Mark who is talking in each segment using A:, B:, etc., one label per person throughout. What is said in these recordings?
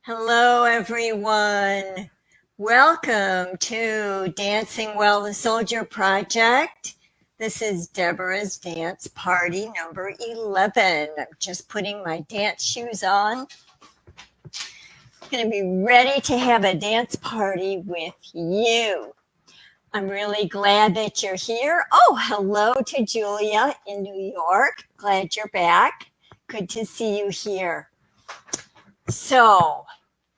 A: Hello, everyone. Welcome to Dancing Well the Soldier Project. This is Deborah's dance party number 11. I'm just putting my dance shoes on. I'm going to be ready to have a dance party with you. I'm really glad that you're here. Oh, hello to Julia in New York. Glad you're back. Good to see you here. So,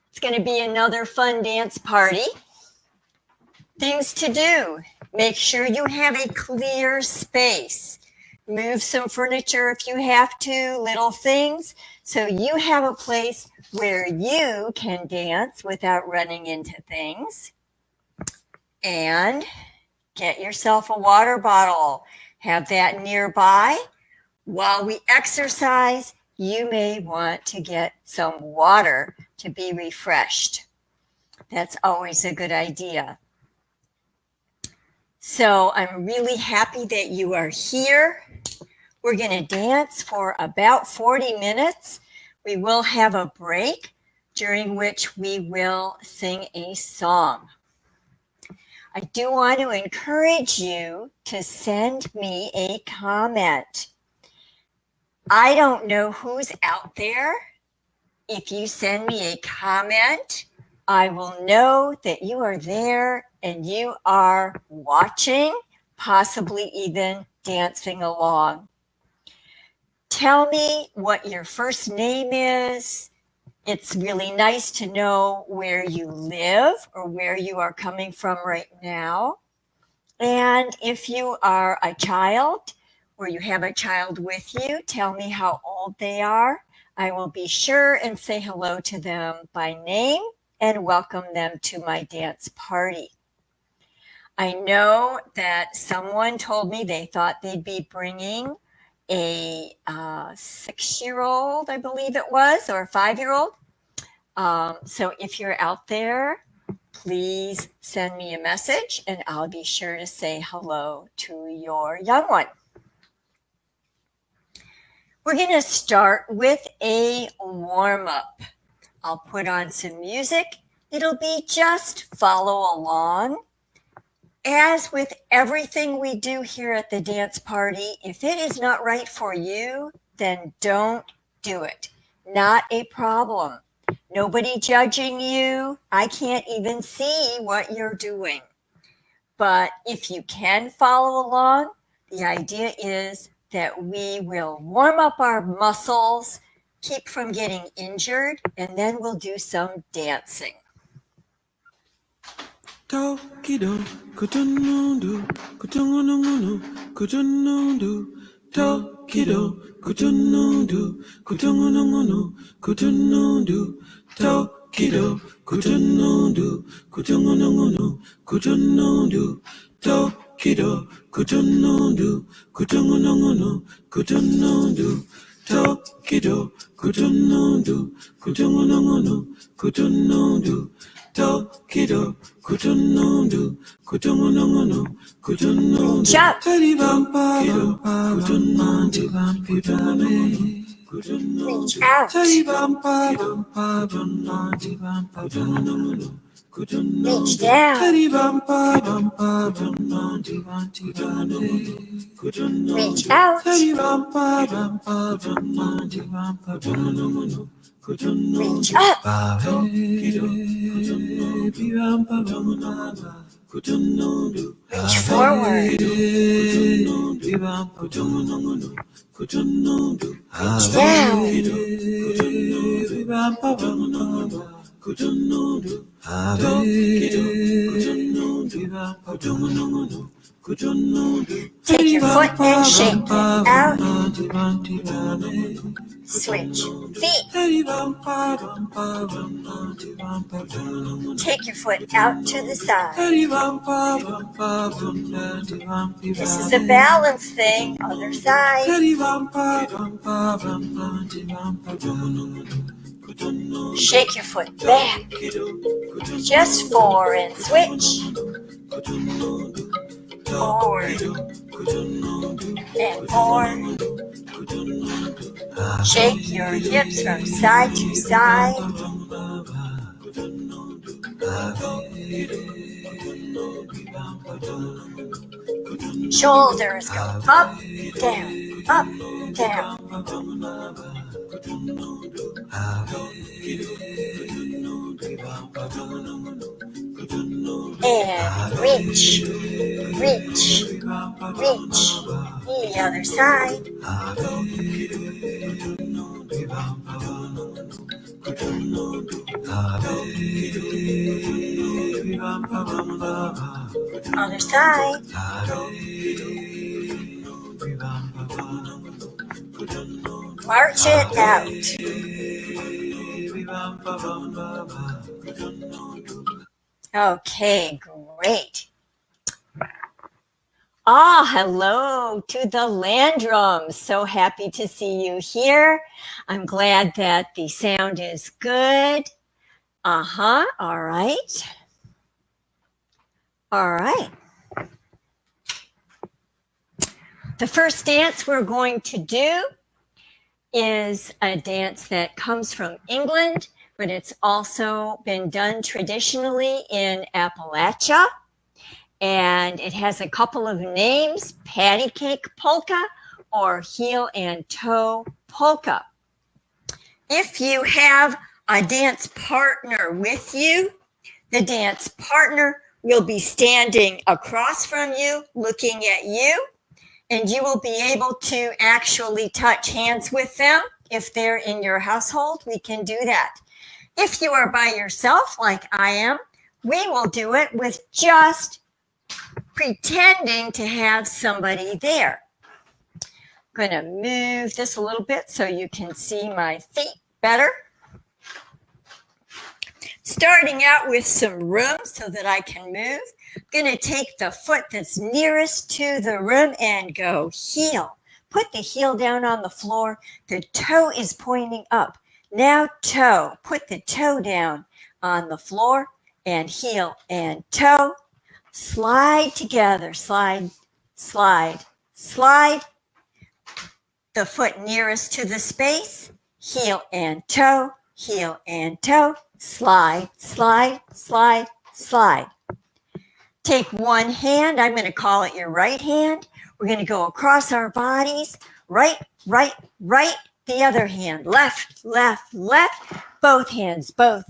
A: it's going to be another fun dance party. Things to do. Make sure you have a clear space. Move some furniture if you have to, little things, so you have a place where you can dance without running into things. And get yourself a water bottle. Have that nearby. While we exercise, you may want to get some water to be refreshed. That's always a good idea. So I'm really happy that you are here. We're going to dance for about 40 minutes. We will have a break during which we will sing a song. I do want to encourage you to send me a comment. I don't know who's out there. If you send me a comment, I will know that you are there and you are watching, possibly even dancing along. Tell me what your first name is. It's really nice to know where you live or where you are coming from right now. And if you are a child or you have a child with you, tell me how old they are. I will be sure and say hello to them by name and welcome them to my dance party. I know that someone told me they thought they'd be bringing a 6-year-old, I believe it was, or a 5-year-old. So if you're out there, please send me a message and I'll be sure to say hello to your young one. We're going to start with a warm-up. I'll put on some music. It'll be just follow along. As with everything we do here at the dance party, if it is not right for you, then don't do it. Not a problem. Nobody judging you. I can't even see what you're doing. But if you can follow along, the idea is that we will warm up our muscles, keep from getting injured, and then we'll do some dancing.
B: Tokido, kutunundo, kutungununguno, kutunundo. Tokido, kutunundo, kutungununguno, kutunundo. Tokido, kutunundo, kutungununguno, kutunundo. Tokido, kutunundo, kutungununguno, kutunundo. Tokido, kutunundo, kutungununguno, kutunundo. Tokido, kutunundu, kutungununguno, kutunundu. Taribampa, kutunundu, kutunundu.
A: Reach out.
B: Taribampa,
A: Reach down.
B: Taribampa,
A: Reach out.
B: Taribampa,
A: Reach up. Reach forward. Reach down. Take your foot and shake it out. Switch feet. Take your foot out to the side. This is a balance thing. Other side. Shake your foot back. Just 4 and switch. Forward. And 4. Shake your hips from side to side. Shoulders go up, down, up, down. And reach, reach, reach. The other side. Other side. March it out. Okay, great. Hello to the Landrums. So happy to see you here. I'm glad that the sound is good. All right. All right. The first dance we're going to do is a dance that comes from England, but it's also been done traditionally in Appalachia. And it has a couple of names, patty cake polka or heel and toe polka. If you have a dance partner with you, the dance partner will be standing across from you, looking at you, and you will be able to actually touch hands with them. If they're in your household, we can do that. If you are by yourself, like I am, we will do it with just pretending to have somebody there. I'm going to move this a little bit so you can see my feet better. Starting out with some room so that I can move. I'm going to take the foot that's nearest to the rim and go heel. Put the heel down on the floor. The toe is pointing up. Now toe. Put the toe down on the floor and heel and toe. Slide together. Slide, slide, slide. The foot nearest to the space. Heel and toe. Heel and toe. Slide, slide, slide, slide. Take one hand. I'm going to call it your right hand. We're going to go across our bodies. Right, right, right. The other hand. Left, left, left. Both hands. Both.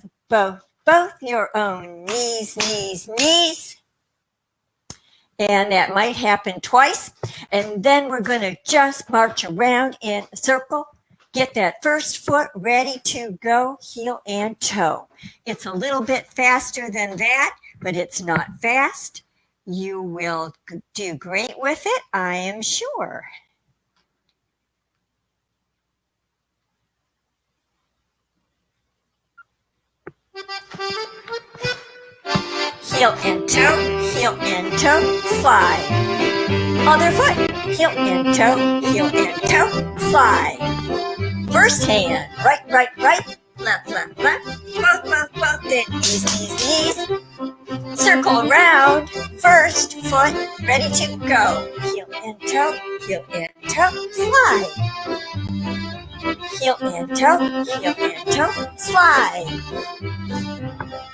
A: Your own knees, knees, knees. And that might happen twice. And then we're going to just march around in a circle. Get that first foot ready to go, heel and toe. It's a little bit faster than that, but it's not fast. You will do great with it, I am sure. Heel and toe, slide. Other foot, heel and toe, slide. First hand, right, right, right, left, left, left, both, then knees. Circle around, first foot, ready to go. Heel and toe, slide. Heel and toe, slide.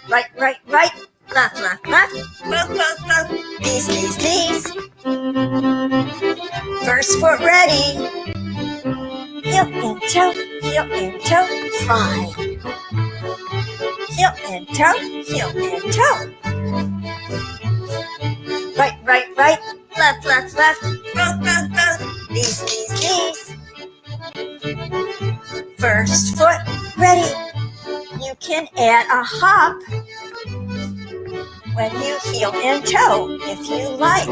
A: Right, right, right, left, left, left, both, knees. First foot ready. Heel and toe, slide. Heel and toe. Right, right, right, left, left, left, both, knees. First foot ready. You can add a hop when you heel and toe if you like.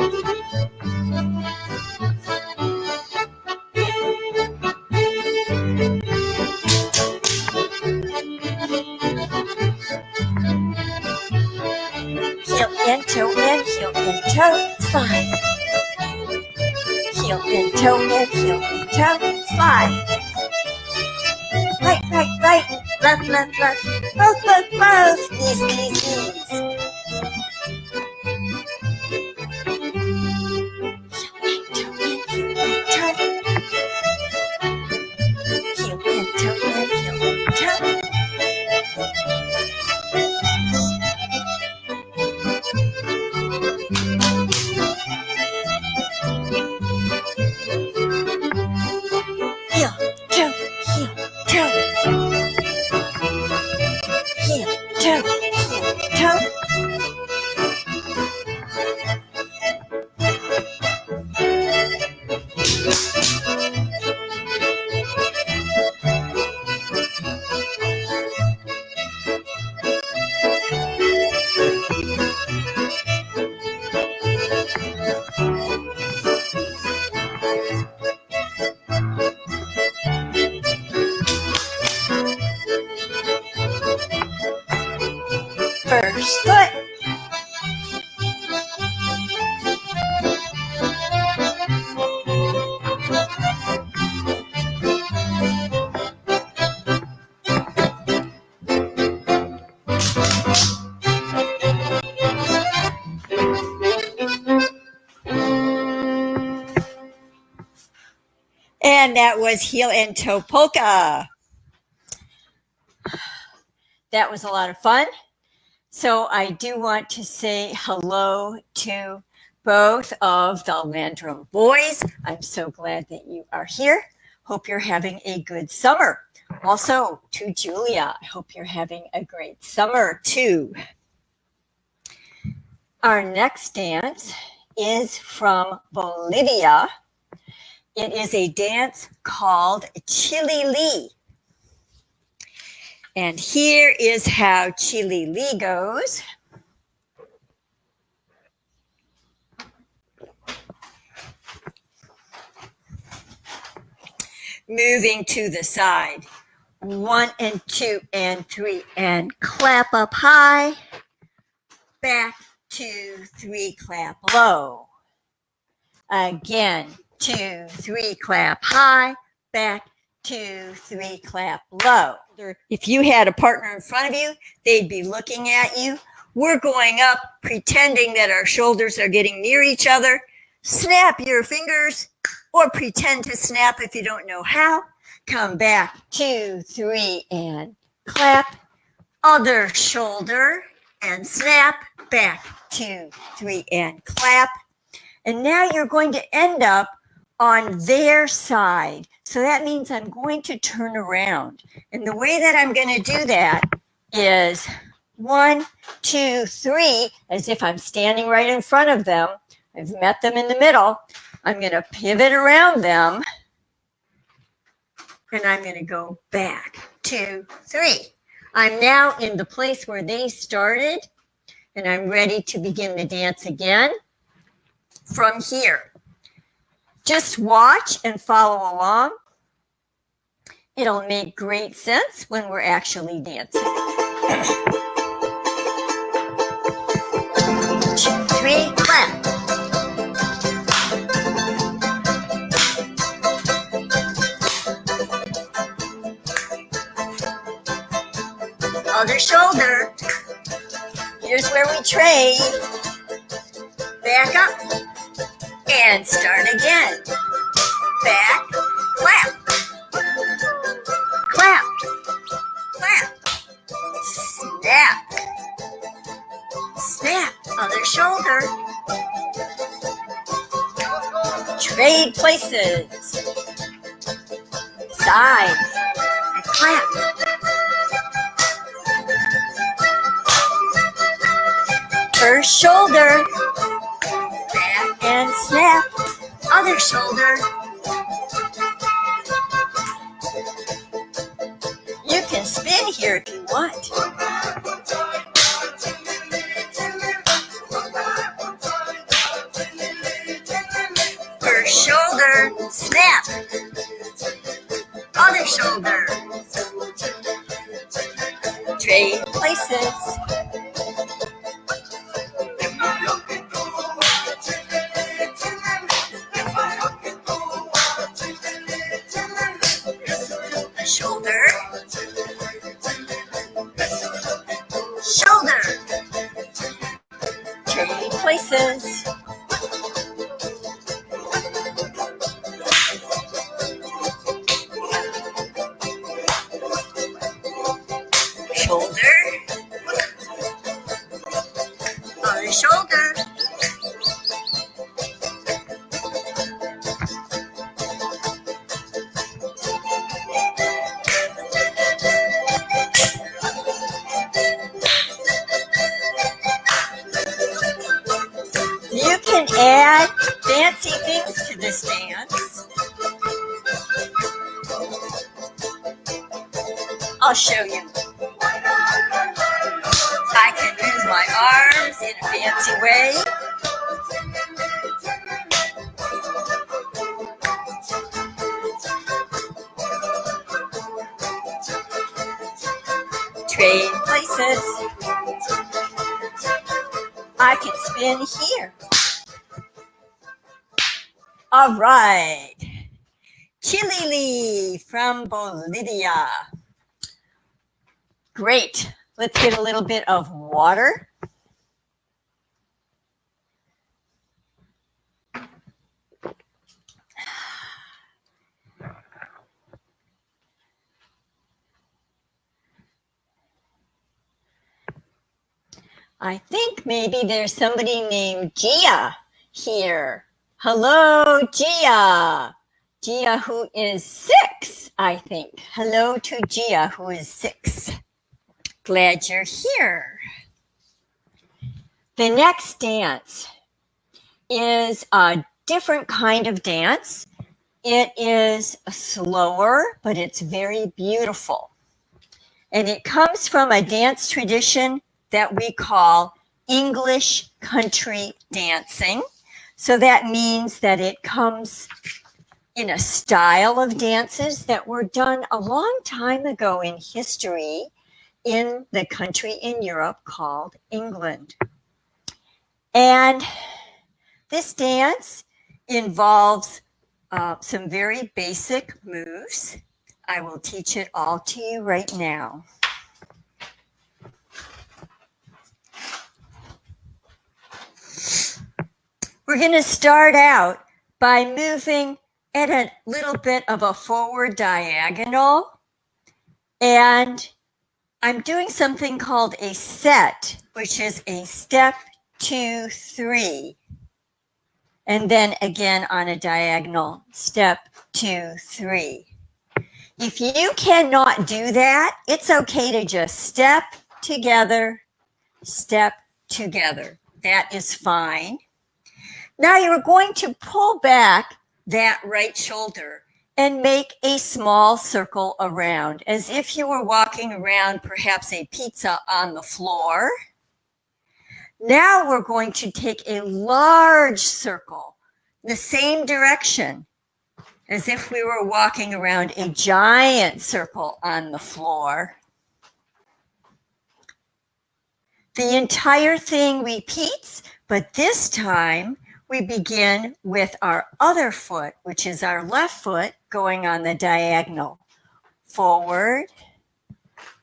A: Heel and toe, slide. Heel and toe, slide. Right, right, right, left, left, left, both, knees. Heel and toe. first foot. And that was heel and toe polka. That was a lot of fun. So I do want to say hello to both of the Landrum boys. I'm so glad that you are here. Hope you're having a good summer. Also to Julia, I hope you're having a great summer too. Our next dance is from Bolivia. It is a dance called Chilili. And here is how Chilili goes. Moving to the side. 1 and 2 and 3 and clap up high. Back, 2, 3, clap low. Again, 2, 3, clap high. Back, 2, 3, clap low. If you had a partner in front of you, they'd be looking at you. We're going up, pretending that our shoulders are getting near each other. Snap your fingers, or pretend to snap if you don't know how. Come back, 2, 3, and clap. Other shoulder, and snap. Back, 2, 3, and clap. And now you're going to end up on their side. So that means I'm going to turn around. And the way that I'm going to do that is 1, 2, 3, as if I'm standing right in front of them. I've met them in the middle. I'm going to pivot around them. And I'm going to go back, 2, 3. I'm now in the place where they started. And I'm ready to begin the dance again from here. Just watch and follow along. It'll make great sense when we're actually dancing. 2, 3, clap. Other shoulder. Here's where we trade. Back up. And start again. Back, clap. Clap. Clap. Snap. Snap. Other shoulder. Trade places. Side. And clap. First shoulder. Back and snap. Other shoulder. You can spin here if you want. First shoulder, snap. Other shoulder. Trade places. Shoulder, shoulder, trade places. Shoulder, other shoulder. You can add fancy things to this dance. I'll show you. I can use my arms in a fancy way. Trade places. I can spin here. All right. Chilili from Bolivia. Great. Let's get a little bit of water. I think maybe there's somebody named Gia here. Hello, Gia. Gia who is 6, I think. Hello to Gia who is 6. Glad you're here. The next dance is a different kind of dance. It is slower, but it's very beautiful. And it comes from a dance tradition that we call English country dancing. So that means that it comes in a style of dances that were done a long time ago in history in the country in Europe called England. And this dance involves some very basic moves. I will teach it all to you right now. We're going to start out by moving at a little bit of a forward diagonal. And I'm doing something called a set, which is a step, 2, 3. And then again on a diagonal, step, 2, 3. If you cannot do that, it's okay to just step together, step together. That is fine. Now you're going to pull back that right shoulder and make a small circle around, as if you were walking around perhaps a pizza on the floor. Now we're going to take a large circle, the same direction, as if we were walking around a giant circle on the floor. The entire thing repeats, but this time we begin with our other foot, which is our left foot, going on the diagonal. Forward,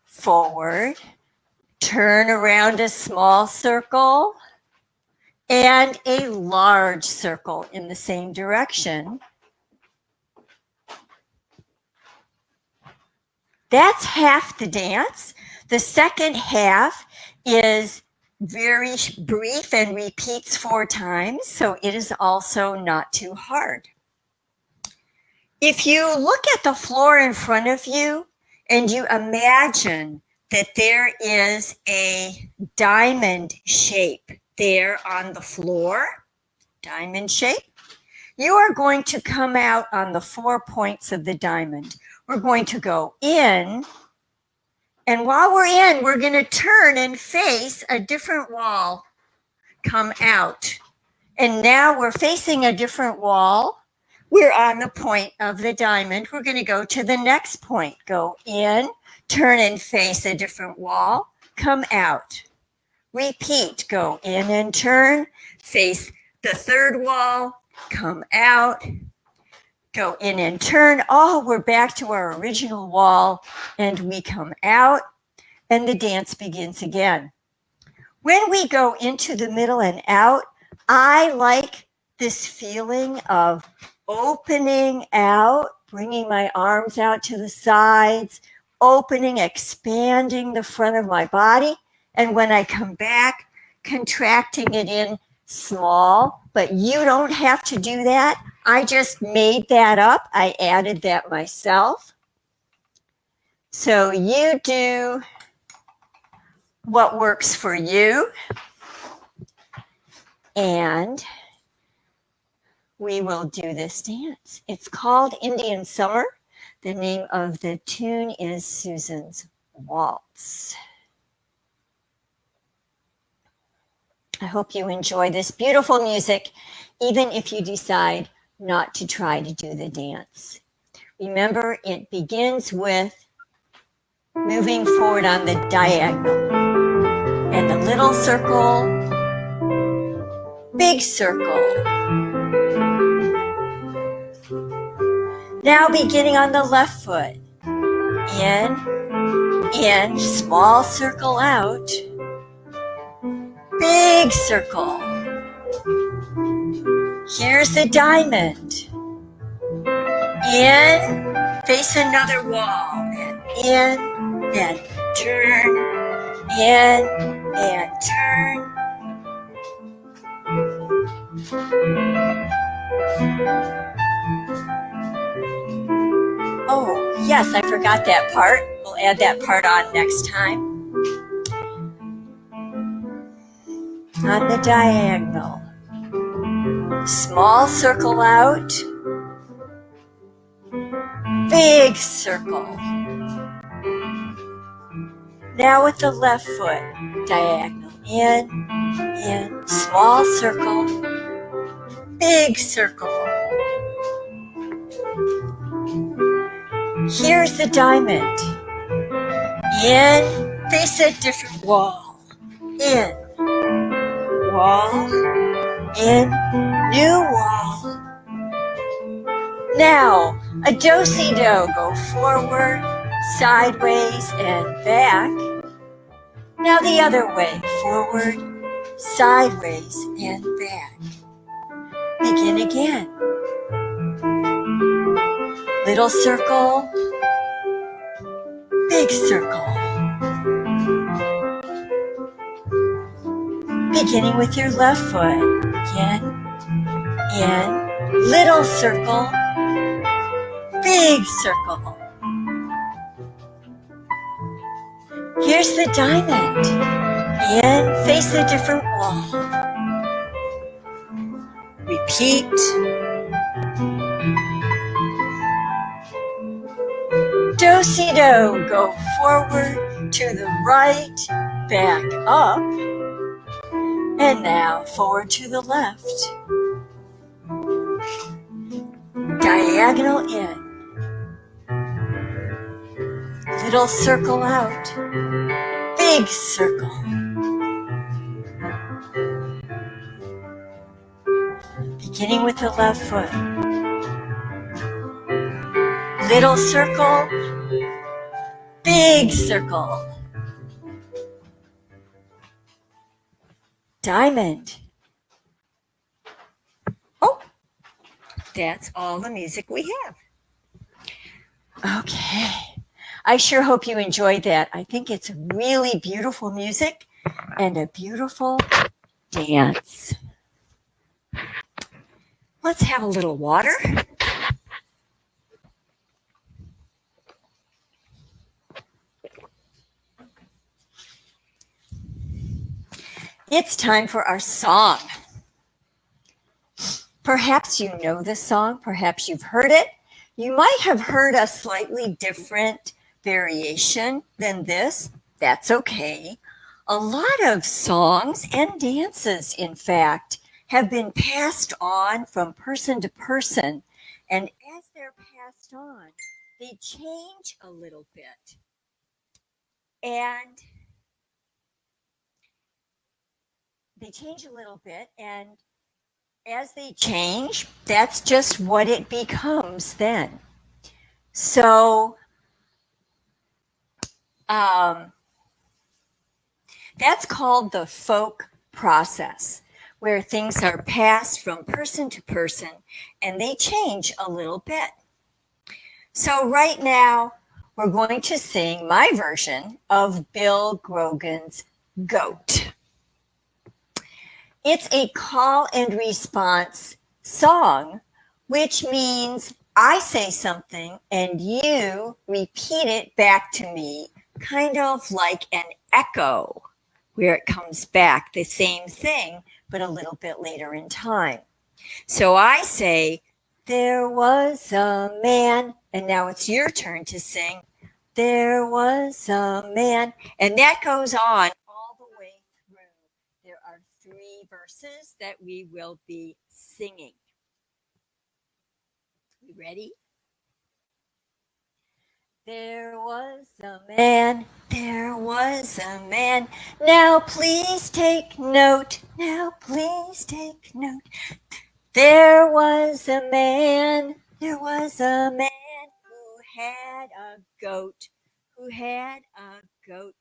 A: forward, turn around a small circle, and a large circle in the same direction. That's half the dance. The second half is very brief and repeats 4 times, so it is also not too hard. If you look at the floor in front of you and you imagine that there is a diamond shape there on the floor, diamond shape, you are going to come out on the 4 points of the diamond. We're going to go in, and while we're in, we're going to turn and face a different wall, come out. And now we're facing a different wall. We're on the point of the diamond. We're going to go to the next point. Go in, turn and face a different wall, come out. Repeat, go in and turn, face the third wall, come out. Go in and turn. Oh, we're back to our original wall, and we come out, and the dance begins again. When we go into the middle and out, I like this feeling of opening out, bringing my arms out to the sides, opening, expanding the front of my body, and when I come back, contracting it in small, but you don't have to do that. I just made that up. I added that myself. So you do what works for you. And we will do this dance. It's called Indian Summer. The name of the tune is Susan's Waltz. I hope you enjoy this beautiful music, even if you decide not to try to do the dance. Remember, it begins with moving forward on the diagonal. And the little circle big circle. Now beginning on the left foot. In, small circle out, big circle. Here's the diamond. In, face another wall, and in, and turn, in, and turn. Oh, yes, I forgot that part. We'll add that part on next time. On the diagonal. Small circle out. Big circle. Now with the left foot. Diagonal. In, small circle. Big circle. Here's the diamond. In, face a different wall. In, wall. In, new wall. Now, a do-si-do. Go forward, sideways, and back. Now the other way. Forward, sideways, and back. Begin again. Little circle, big circle. Beginning with your left foot. Again, in, little circle, big circle. Here's the diamond. In, face a different wall. Repeat. Do-si-do. Go forward to the right, back up, and now forward to the left. Diagonal in. Little circle out. Big circle. Beginning with the left foot. Little circle. Big circle. Diamond. Oh, that's all the music we have. Okay. I sure hope you enjoyed that. I think it's really beautiful music and a beautiful dance. Let's have a little water. It's time for our song. Perhaps you know this song, perhaps you've heard it. You might have heard a slightly different variation than this. That's okay. A lot of songs and dances, in fact, have been passed on from person to person. And as they're passed on, they change a little bit. And as they change, that's just what it becomes then. So that's called the folk process, where things are passed from person to person and they change a little bit. So right now, we're going to sing my version of Bill Grogan's Goat. It's a call and response song, which means I say something and you repeat it back to me, kind of like an echo, where it comes back the same thing, but a little bit later in time. So I say, there was a man, and now it's your turn to sing, there was a man, and that goes on all the way through. There are 3 verses that we will be singing. You ready? There was a man, there was a man. Now please take note, now please take note. There was a man, there was a man who had a goat, who had a goat.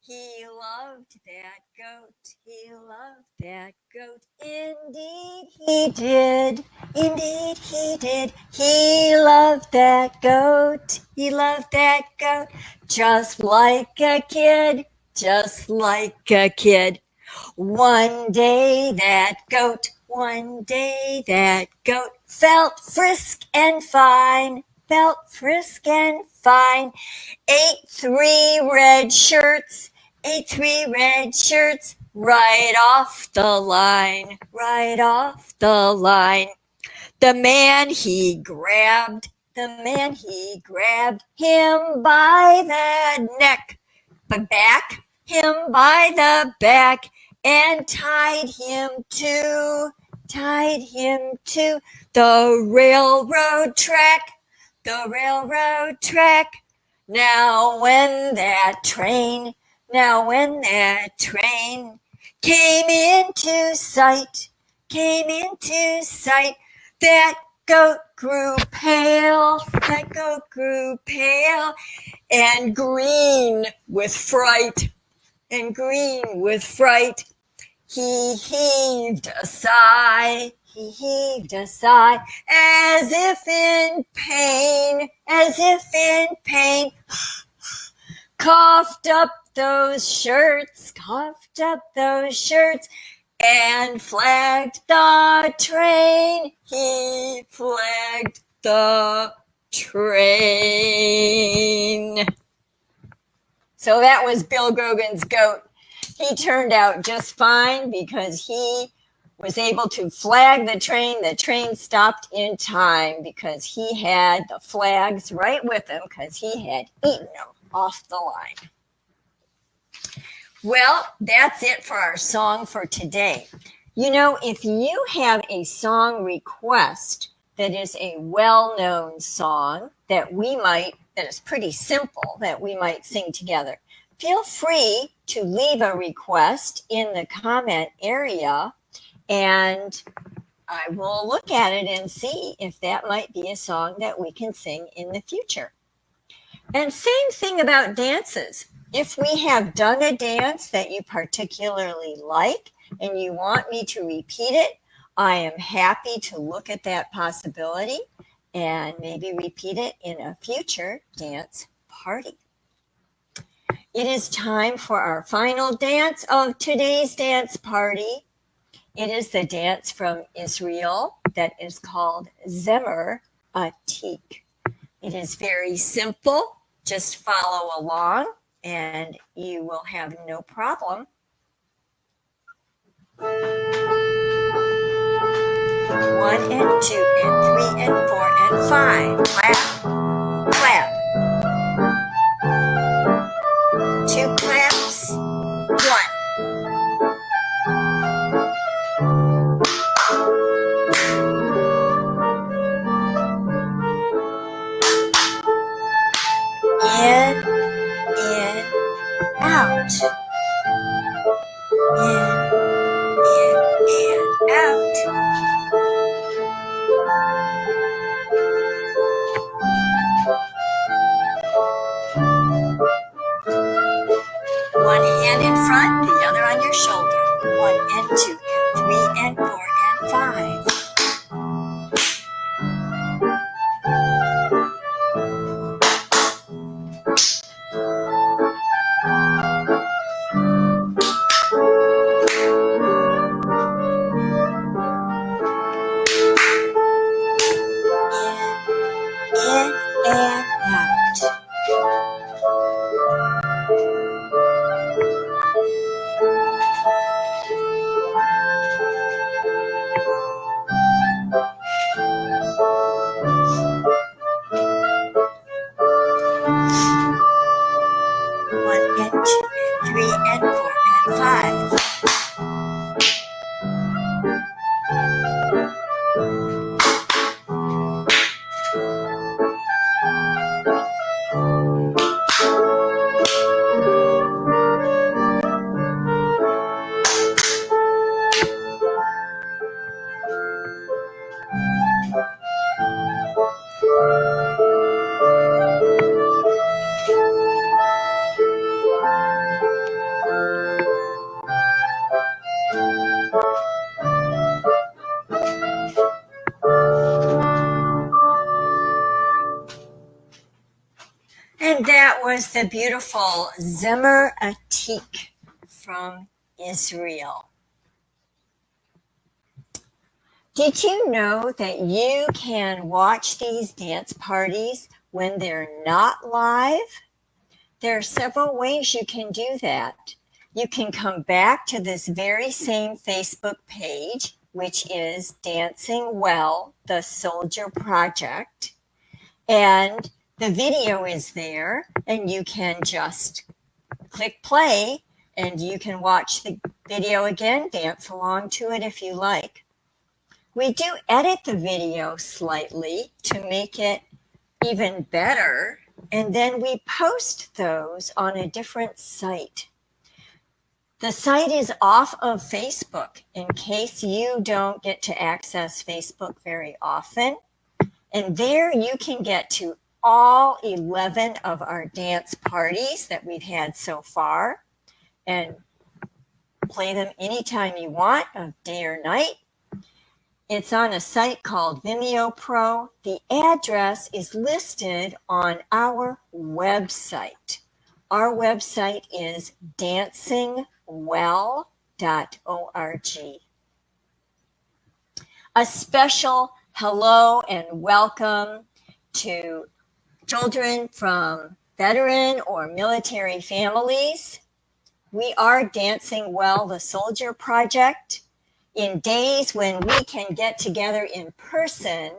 A: He loved that goat, he loved that goat. Indeed he did, indeed he did. He loved that goat, he loved that goat. Just like a kid, just like a kid. One day that goat felt frisk and fine, felt frisk and fine. Ate three red shirts right off the line, right off the line. The man he grabbed him by the neck, him by the back, and tied him to the railroad track, Now when that train came into sight, that goat grew pale, and green with fright, He heaved a sigh, as if in pain, coughed up those shirts, and flagged the train. He flagged the train. So that was Bill Grogan's goat. He turned out just fine because he was able to flag the train. The train stopped in time because he had the flags right with him because he had eaten them off the line. Well, that's it for our song for today. You know, if you have a song request that is a well-known song that is pretty simple, that we might sing together, feel free to leave a request in the comment area, and I will look at it and see if that might be a song that we can sing in the future. And same thing about dances. If we have done a dance that you particularly like and you want me to repeat it, I am happy to look at that possibility and maybe repeat it in a future dance party. It is time for our final dance of today's dance party. It is the dance from Israel that is called Zemer Atik. It is very simple. Just follow along and you will have no problem. 1 and 2 and 3 and 4 and 5. Clap, clap. 2 claps. 1. In, out. In, and out. One hand in front, the other on your shoulder. 1 and 2 and 3 and 4 and 5. In and out. And that was the beautiful Zemer Atik from Israel. Did you know that you can watch these dance parties when they're not live? There are several ways you can do that. You can come back to this very same Facebook page, which is Dancing Well, the Soldier Project, and the video is there, and you can just click play, and you can watch the video again, dance along to it if you like. We do edit the video slightly to make it even better, and then we post those on a different site. The site is off of Facebook in case you don't get to access Facebook very often. And there you can get to all 11 of our dance parties that we've had so far and play them anytime you want, of day or night. It's on a site called Vimeo Pro. The address is listed on our website. Our website is dancingwell.org. A special hello and welcome to children from veteran or military families. We are Dancing Well, the Soldier Project. In days when we can get together in person,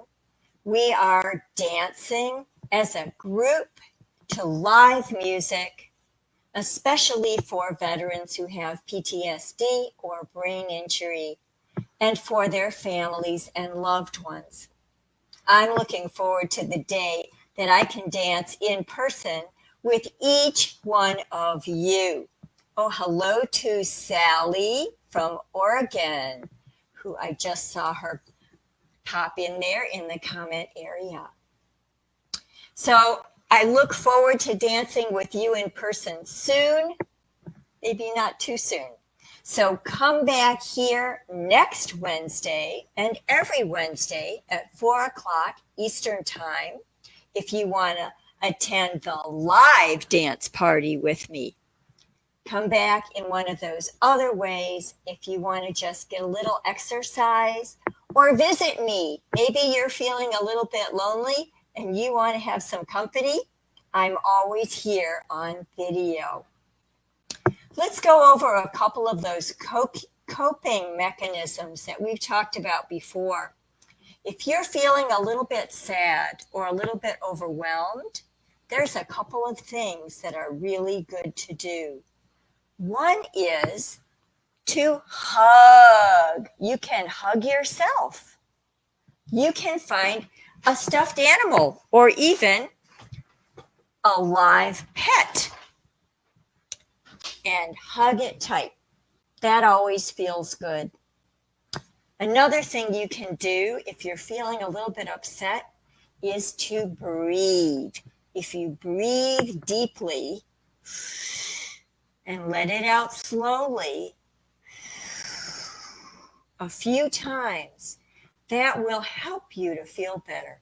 A: we are dancing as a group to live music, especially for veterans who have PTSD or brain injury, and for their families and loved ones. I'm looking forward to the day that I can dance in person with each one of you. Oh, hello to Sally from Oregon, who I just saw her pop in there in the comment area. So I look forward to dancing with you in person soon, maybe not too soon. So come back here next Wednesday and every Wednesday at 4 o'clock Eastern Time if you want to attend the live dance party with me. Come back in one of those other ways if you want to just get a little exercise or visit me. Maybe you're feeling a little bit lonely and you want to have some company. I'm always here on video. Let's go over a couple of those coping mechanisms that we've talked about before. If you're feeling a little bit sad or a little bit overwhelmed, there's a couple of things that are really good to do. One is to hug. You can hug yourself. You can find a stuffed animal or even a live pet and hug it tight. That always feels good. Another thing you can do if you're feeling a little bit upset is to breathe. If you breathe deeply and let it out slowly a few times, that will help you to feel better.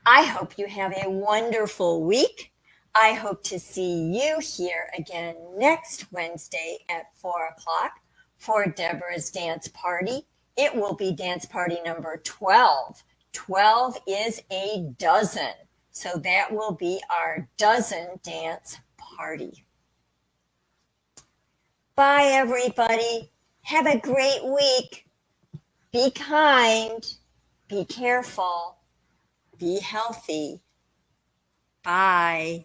A: I hope you have a wonderful week. I hope to see you here again next Wednesday at 4 o'clock for Deborah's dance party. It will be dance party number 12. 12 is a dozen. So that will be our dozen dance party. Bye, everybody. Have a great week. Be kind. Be careful. Be healthy. Bye.